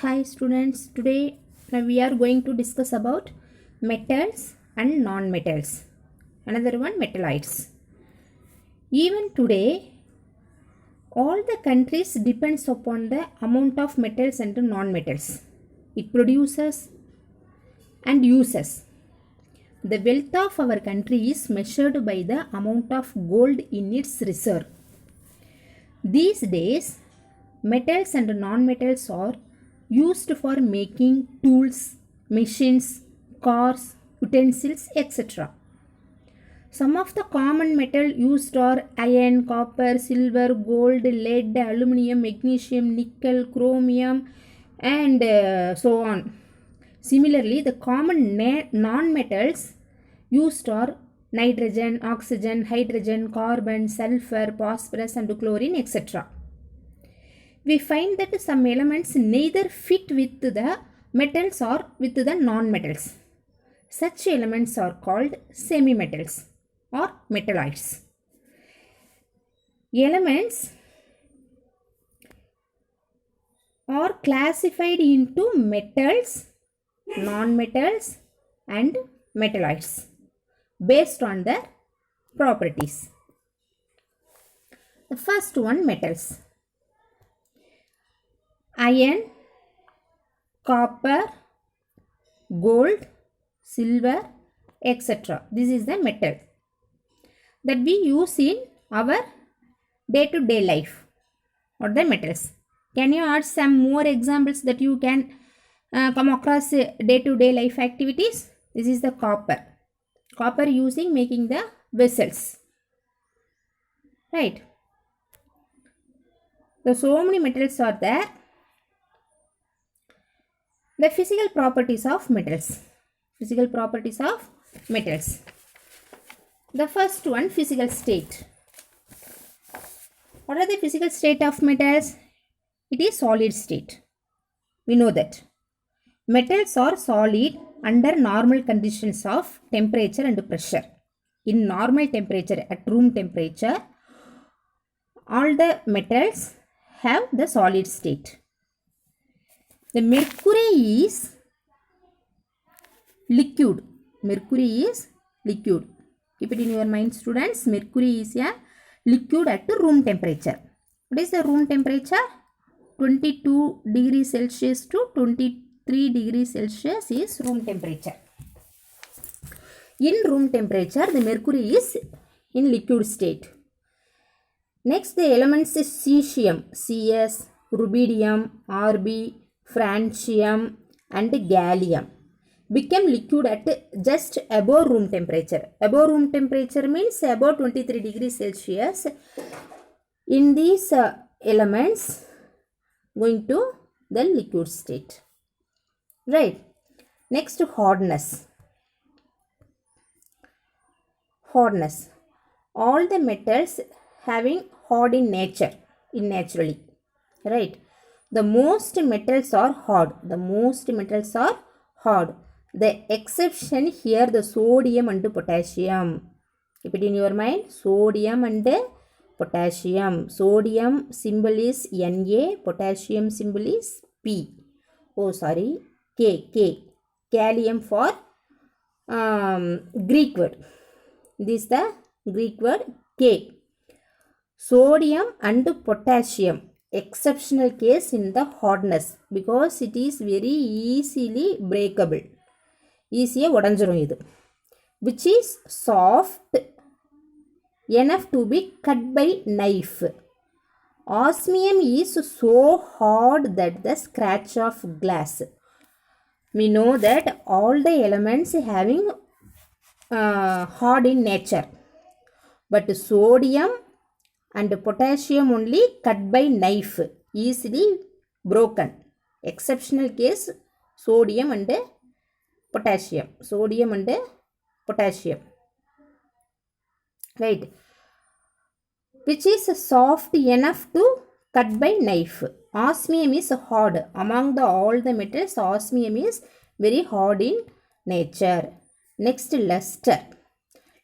Hi students, today we are going to discuss about metals and non-metals. Another one, metallites. Even today, all the countries depends upon the amount of metals and non-metals it produces and uses. The wealth of our country is measured by the amount of gold in its reserve. These days, metals and non-metals are used for making tools, machines, cars, utensils, etc. Some of the common metal used are iron, copper, silver, gold, lead, aluminum, magnesium, nickel, chromium, and so on. Similarly, the common non-metals used are nitrogen, oxygen, hydrogen, carbon, sulfur, phosphorus, and chlorine, etc. We find that some elements neither fit with the metals or with the non-metals. Such elements are called semi-metals or metallites. Elements are classified into metals, non-metals, and metallites based on their properties. The first one, metals. Iron, copper, gold, silver, etc. This is the metal that we use in our day-to-day life or the metals. Can you add some more examples that you can come across day-to-day life activities? This is the copper. Copper using making the vessels. Right. So many metals are there. The physical properties of metals. Physical properties of metals. The first one, physical state. What are the physical state of metals? It is solid state. We know that. Metals are solid under normal conditions of temperature and pressure. In normal temperature, at room temperature, all the metals have the solid state. The mercury is liquid. Mercury is liquid. Keep it in your mind, students. Mercury is a liquid at room temperature. What is the room temperature? 22 degrees Celsius to 23 degrees Celsius is room temperature. In room temperature, the mercury is in liquid state. Next, the elements is cesium, Cs, rubidium, Rb, francium, and gallium become liquid at just above room temperature. Above room temperature means above 23 degrees Celsius. In these elements, going to the liquid state. Right. Next, hardness. Hardness. All the metals having hard in nature, naturally. Right. The most metals are hard. The most metals are hard. The exception here, the sodium and potassium. Keep it in your mind. Sodium and potassium. Sodium symbol is Na. Potassium symbol is P. Oh, sorry. K. Gallium for Greek word. This is the Greek word K. Sodium and potassium. Exceptional case in the hardness because it is very easily breakable. Easy udanjirum idu. Which is soft enough to be cut by knife. Osmium is so hard that the scratch of glass. We know that all the elements having hard in nature. But sodium and potassium only cut by knife, easily broken. Exceptional case, sodium and potassium. Sodium and potassium. Right. Which is soft enough to cut by knife. Osmium is hard. Among all the metals, osmium is very hard in nature. Next, luster.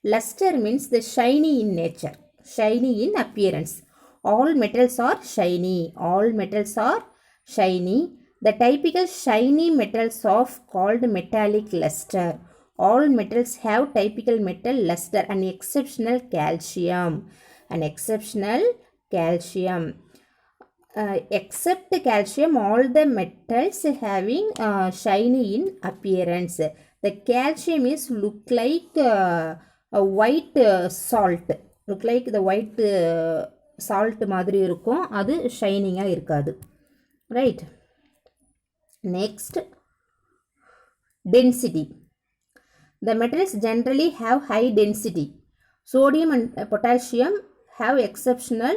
Luster means the shiny in nature. Shiny in appearance. All metals are shiny. All metals are shiny The typical shiny metals of called metallic luster. All metals have typical metal luster and exceptional calcium. An exceptional calcium. Except calcium, all the metals having shiny in appearance. The calcium is look like a white salt. Look like the white salt மாதிரி இருக்கும், அது ஷைனிங்காக இருக்காது. Right. Next, density. The metals generally have high density. Sodium and potassium have exceptional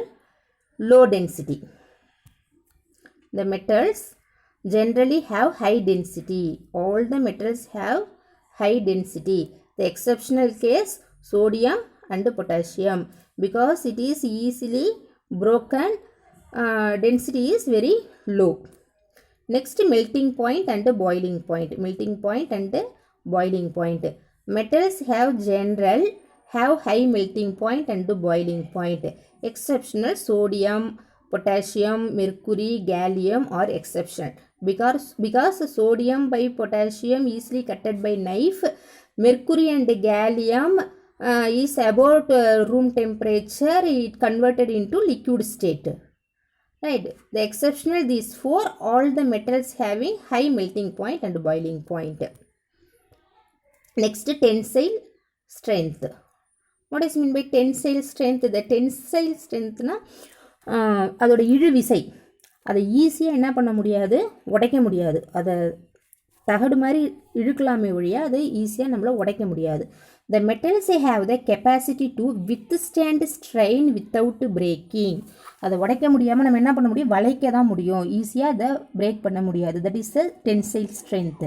low density. The metals generally have high density. All the metals have high density. The exceptional case, sodium and potassium, because it is easily broken, density is very low. Next, melting point and boiling point. Melting point and boiling point. Metals have high melting point and boiling point. Exceptional, sodium, potassium, mercury, gallium are exceptional. Because sodium by potassium easily cutted by knife, mercury and gallium is about room temperature, it converted into liquid state. Right. The exceptional, these four, all the metals having high melting point and boiling point. Next, tensile strength. What is mean by tensile strength? The tensile strength na அதோட இழுவிசை, அதை ஈஸியாக என்ன பண்ண முடியாது, உடைக்க முடியாது. அதை தகடு மாதிரி இழுக்கலாமே ஒழிய அதை ஈஸியாக நம்மளை உடைக்க முடியாது. The metals have the capacity to withstand strain without breaking. அதை உடைக்க முடியாமல் நம்ம என்ன பண்ண முடியும், வளைக்க தான் முடியும், ஈஸியாக அதை பிரேக் பண்ண முடியாது. That is the tensile strength.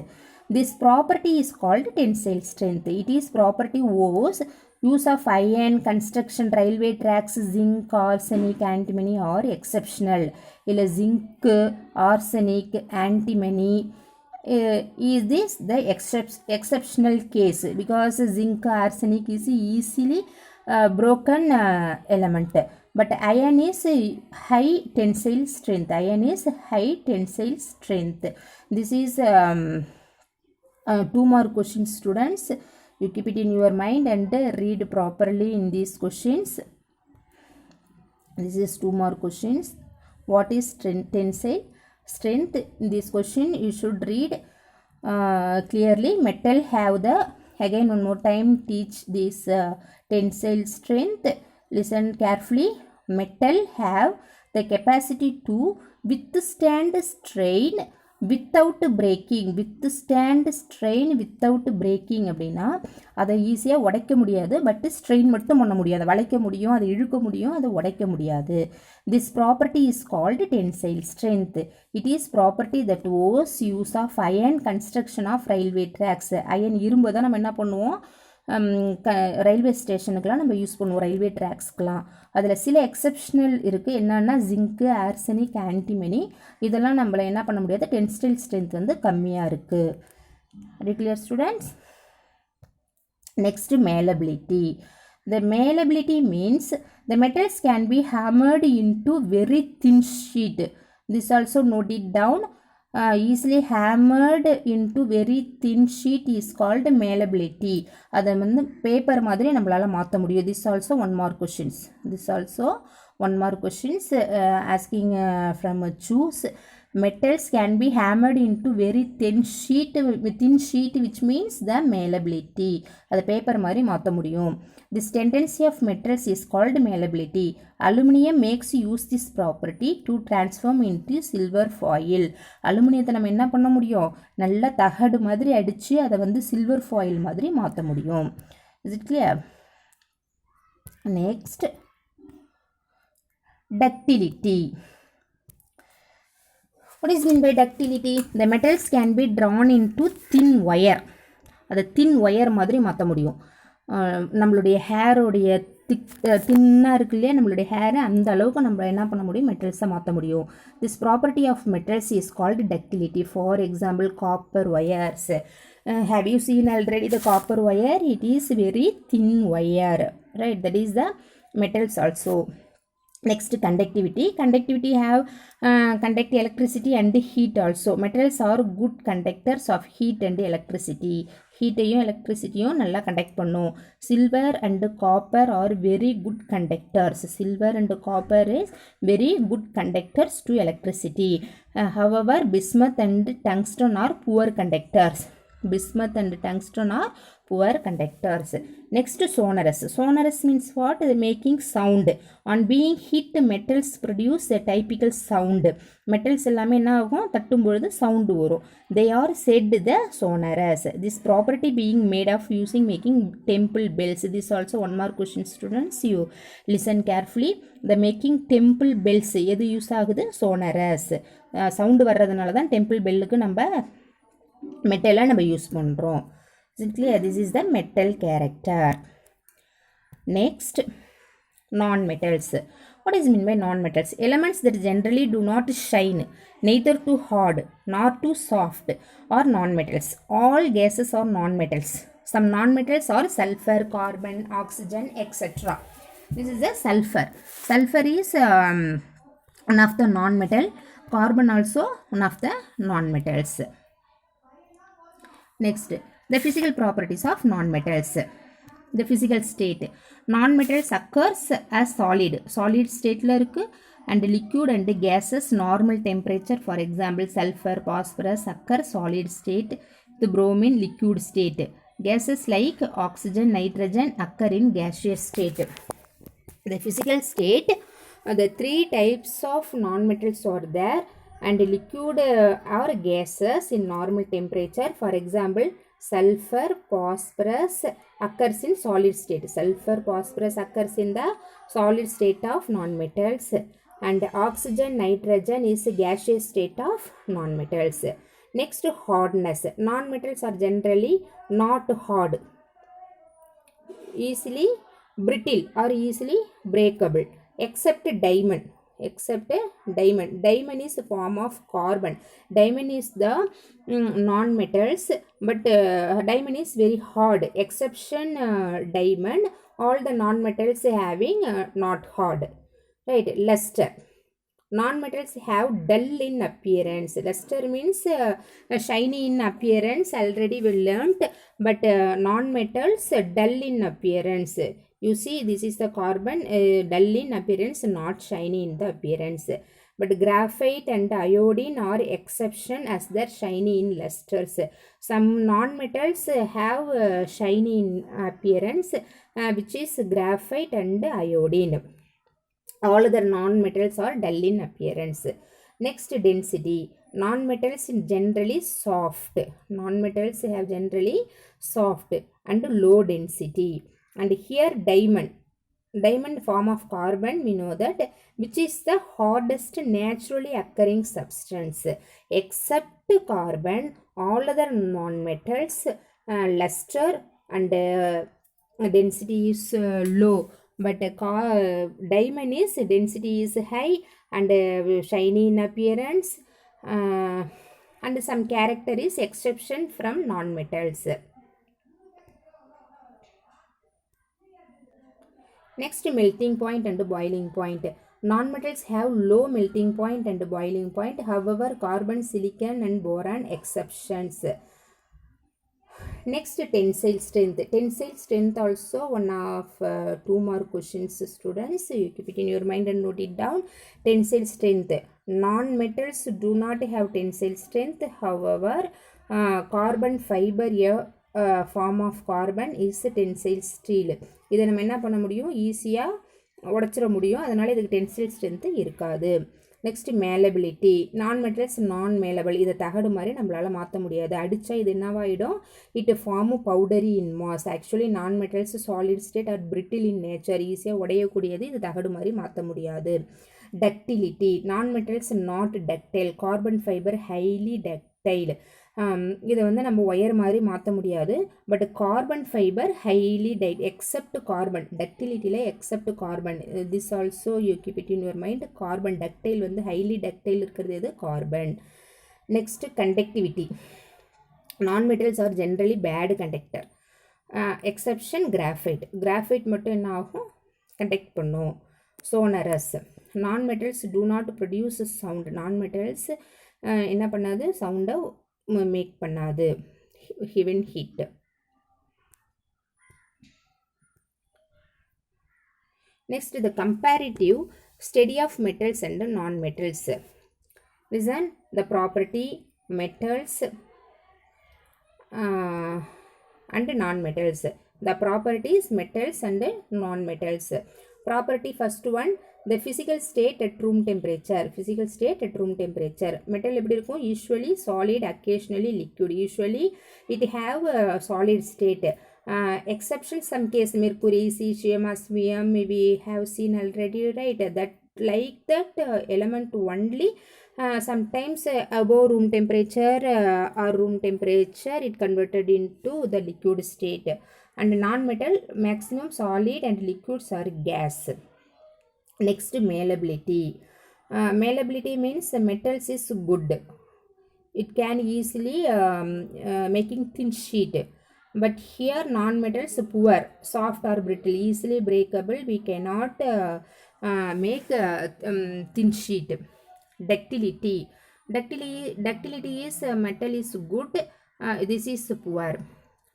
This property is called tensile strength. It is property owes use of iron, construction, railway tracks, zinc, arsenic, antimony are exceptional. இல்லை zinc, arsenic, antimony is this the exceptional case, because zinc, arsenic is easily broken element. But iron is high tensile strength. Iron is high tensile strength. This is 2 more questions, students. You keep it in your mind and read properly in these questions. This is 2 more questions. What is tensile strength? In this question you should read clearly. Metal have the, again one more time teach this tensile strength. Listen carefully. Metal have the capacity to withstand strain without breaking. Withstand strain without breaking அப்படின்னா அதை ஈஸியாக உடைக்க முடியாது, but strain மட்டும் பண்ண முடியாது. வளைக்க முடியும், அதை இழுக்க முடியும், அதை உடைக்க முடியாது. This property is called tensile strength. It is property that owes use of iron, construction of railway tracks. Iron இரும்பு தான் நம்ம என்ன பண்ணுவோம், ரயில்வே ஸ்டேஷனுக்கெலாம் நம்ம யூஸ் பண்ணுவோம், ரயில்வே ட்ராக்ஸ்க்கெலாம். அதில் சில எக்ஸப்ஷனல் இருக்குது. என்னென்னா ஜிங்க்கு, ஆர்சனிக், ஆன்டிமனி, இதெல்லாம் நம்மளை என்ன பண்ண முடியாது, டென்சைல் ஸ்ட்ரென்த் வந்து கம்மியாக இருக்குது. அது clear students? Next, malleability. The malleability means the metals can be hammered into very thin sheet. This also note it down. Easily hammered into very thin sheet is called malleability. அதை வந்து paper மாதிரி நம்மளால் மாற்ற முடியும். This also one more questions. This also one more questions asking from choose. Metals can be hammered into very thin sheet which means the malleability. அதை paper மாதிரி மாற்ற முடியும். This tendency of metals is called malleability. Aluminium makes use this property to transform into silver foil. அலுமினியத்தை நம்ம என்ன பண்ண முடியும், நல்லா தகடு மாதிரி அடித்து அதை வந்து சில்வர் ஃபாயில் மாதிரி மாற்ற முடியும். Is it clear? Next, ductility. What is meant by ductility? The metals can be drawn into thin wire. அதை தின் ஒயர் மாதிரி மாற்ற முடியும். நம்மளுடைய ஹேரோடைய தின்னாக இருக்கு இல்லையா, நம்மளுடைய ஹேரை அந்த அளவுக்கு நம்ம என்ன பண்ண முடியும், மெட்டல்ஸை மாற்ற முடியும். This property of metals is called ductility. For example, copper wires. Have you seen already the copper wire? It is very thin wire, right? That is the metals also. Next, conductivity. Conductivity have conduct electricity and heat also. Metals are good conductors of heat and electricity. ஹீட்டையும் எலக்ட்ரிசிட்டியும் நல்லா conduct பண்ணும். Silver and copper are very good conductors. Silver and copper is very good conductors to electricity. However bismuth and tungsten are poor conductors. Bismuth and tungsten are poor conductors. Next, sonorous. Sonorous means what? Making sound. On being hit, metals produce a typical sound. Metals எல்லாமே என்ன ஆகும்? தட்டும் பொழுது sound வரும். They are said the sonorous. This property being made of using making temple bells. This also one more question, students. You listen carefully. The making temple bells எது use ஆகுது? sonorous. Sound வர்றதுனால தான் temple பெல்லுக்கு நம்ம மெட்டலை நம்ம use பண்ணுறோம். Clear? This is the metal character. Next, non-metals. What is meant by non-metals? Elements that generally do not shine, neither too hard nor too soft, are non-metals. All gases are non-metals. Some non-metals are sulfur, carbon, oxygen, etc. This is the sulfur. Sulfur is one of the non-metal. Carbon also one of the non-metals. Next, the physical properties of non-metals. The physical state. Non-metals occurs as solid. Solid state la irukku, and liquid and gases normal temperature. For example, sulfur, phosphorus occur solid state. The bromine liquid state. Gases like oxygen, nitrogen occur in gaseous state. The physical state. The three types of non-metals are there. And liquid or gases in normal temperature. For example, sulfur, phosphorus occurs in solid state. Sulfur, phosphorus occurs in the solid state of non-metals. And oxygen, nitrogen is gaseous state of non-metals. Next, hardness. Non-metals are generally not hard, easily brittle or easily breakable, except diamond. Diamond is a form of carbon. Diamond is the non-metals, but diamond is very hard. Exception diamond. All the non-metals having not hard. Right. Luster. Non-metals have dull in appearance. Luster means shiny in appearance. Already we learnt. But non-metals dull in appearance. You see, this is the carbon, dull in appearance, not shiny in the appearance. But graphite and iodine are exception as they're shiny in lusters. Some non-metals have shiny in appearance, which is graphite and iodine. All other non-metals are dull in appearance. Next, density. Non-metals generally soft. Non-metals have generally soft and low density. And here diamond form of carbon, we know that, which is the hardest naturally occurring substance. Except carbon, all other non-metals, luster and density is low. But diamond is density is high and shiny in appearance, and some character is exception from non-metals. Next, melting point and boiling point. Non-metals have low melting point and boiling point. However, carbon, silicon and boron exceptions. Next, tensile strength. Tensile strength also one of 2 more questions, students. You keep it in your mind and note it down. Tensile strength. Non-metals do not have tensile strength. However, carbon fiber, form of carbon is tensile steel. இதை நம்ம என்ன பண்ண முடியும்? ஈஸியாக உடச்சிட முடியும். அதனால் இதுக்கு tensile strength இருக்காது. நெக்ஸ்ட் மேலபிலிட்டி. நான்-மெட்டல்ஸ் நான் மேலபிள். இதை தகடு மாதிரி நம்மளால் மாற்ற முடியாது. அடித்தா இது என்னவாயிடும்? It form powdery in mass. Actually non metals solid state are brittle in nature. ஈஸியாக உடையக்கூடியது. இது தகடு மாதிரி மாற்ற முடியாது. Ductility. Non metals not ductile. Carbon fibre highly ductile. இதை வந்து நம்ம ஒயர் மாதிரி மாற்ற முடியாது. But carbon fibre highly except carbon. டக்டிலிட்டியில் except carbon. This also you keep it in your mind. Carbon ductile வந்து ஹைலி டக்டைல் இருக்கிறது எது? Carbon. Next, conductivity. Non metals are generally bad conductor. Exception graphite. Graphite மட்டும் என்ன ஆகும்? Conduct பண்ணும். sonorous. Non-metals do not produce sound. Non-metals என்ன பண்ணாது சவுண்டை மேக் பண்ணாது when heat. Next, the comparative study of metals and non-metals. Listen, the property metals and non-metals. The properties metals and non-metals. Property first one, the physical state at room temperature. Physical state at room temperature. Metal எப்படி இருக்கும்? Usually solid, occasionally liquid. Usually it have a solid state. Exception some case mercury, cesium, osmium we have seen already, right? That like that element only sometimes above room temperature or room temperature it converted into the liquid state. And non-metal maximum solid and liquids are gas. Next, malleability. Malleability means the metals is good. It can easily making thin sheet. But here non-metals poor, soft or brittle, easily breakable. We cannot make thin sheet. Ductility. Ductility is metal is good. This is poor.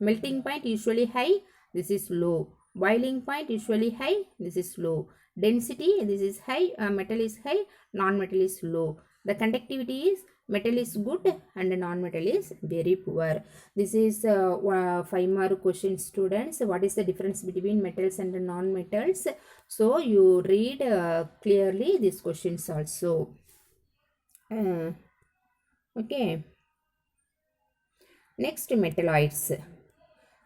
Melting point usually high. This is low. Boiling point usually high. This is low. Density, this is high. Metal is high. Non-metal is low. The conductivity is metal is good and non-metal is very poor. This is 5 mark question, students. What is the difference between metals and non-metals? So you read clearly these questions also. Okay. Next, metalloids.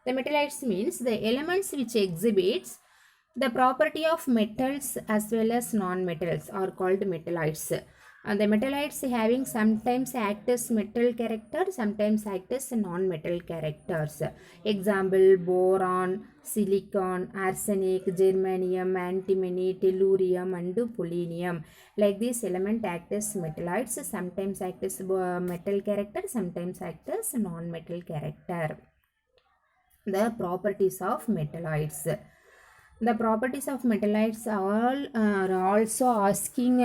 The metalloids means the elements which exhibits the property of metals as well as non-metals are called metalloids. The metalloids having sometimes act as metal character, sometimes act as non-metal characters. Example, boron, silicon, arsenic, germanium, antimony, tellurium and polonium. Like this element act as metalloids, sometimes act as metal character, sometimes act as non-metal character. The properties of metalloids. The properties of metalloids are also asking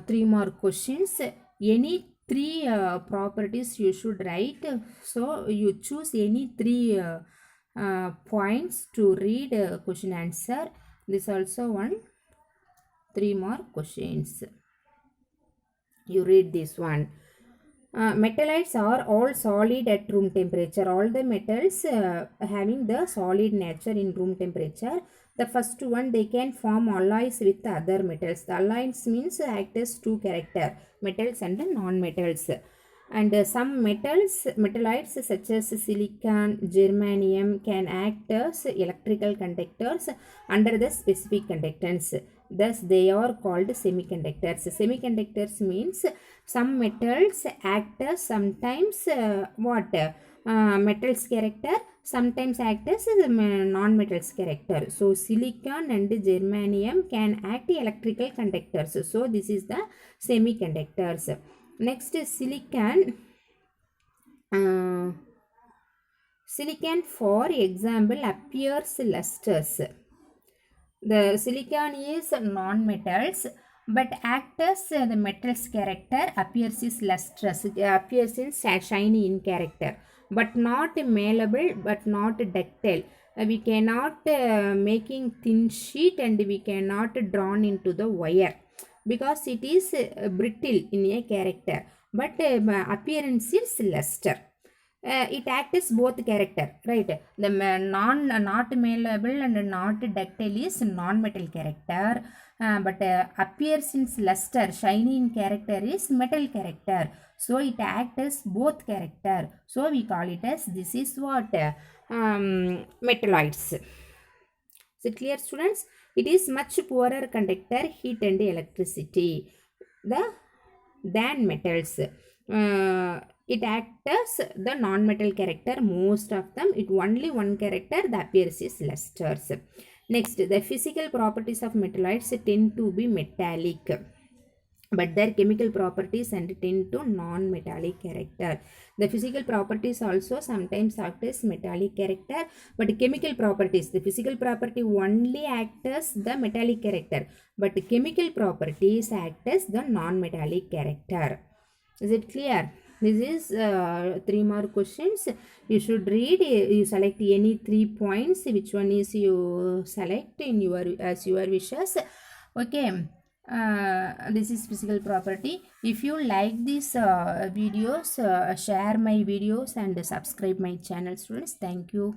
3 mark questions. Any 3 properties you should write. So you choose any 3 points to read question answer. This also 3 mark questions. You read this one. Metalloids are all solid at room temperature. All the metals having the solid nature in room temperature. The first one, they can form alloys with other metals. The alloys means act as 2 character, metals and non-metals. And some metalloids such as silicon, germanium can act as electrical conductors under the specific conductance. Thus, they are called semiconductors. Semiconductors means some metals act as sometimes metals character, sometimes act as non-metals character. So, silicon and germanium can act electrical conductors. So, this is the semiconductors. Next is silicon. Silicon, for example, appears lustrous. The silicon is non-metals but act as the metals character, appears is lustrous, appears in shiny in character, but not malleable, but not ductile. We cannot making thin sheet and we cannot drawn into the wire because it is brittle in a character, but appearance is luster. It acts as both character, right? The not malleable and not ductile is non-metal character, but appears in luster, shiny in character is metal character. So it acts as both character. So we call it as, this is what metalloids. Is it clear, students? It is much poorer conductor heat and electricity than metals. It acts as the non-metal character, most of them. It only one character, the appearance is lusters. Next, the physical properties of metalloids tend to be metallic. but their chemical properties and tend to non-metallic character. The physical properties also sometimes act as metallic character, but chemical properties, the physical property only act as the metallic character, but chemical properties act as the non-metallic character. Is it clear? This is 3 more questions. You should read, you select any 3 points, which one is you select in your as your wishes. Okay. This is physical property. If you like these videos, share my videos and subscribe my channel, students. Thank you.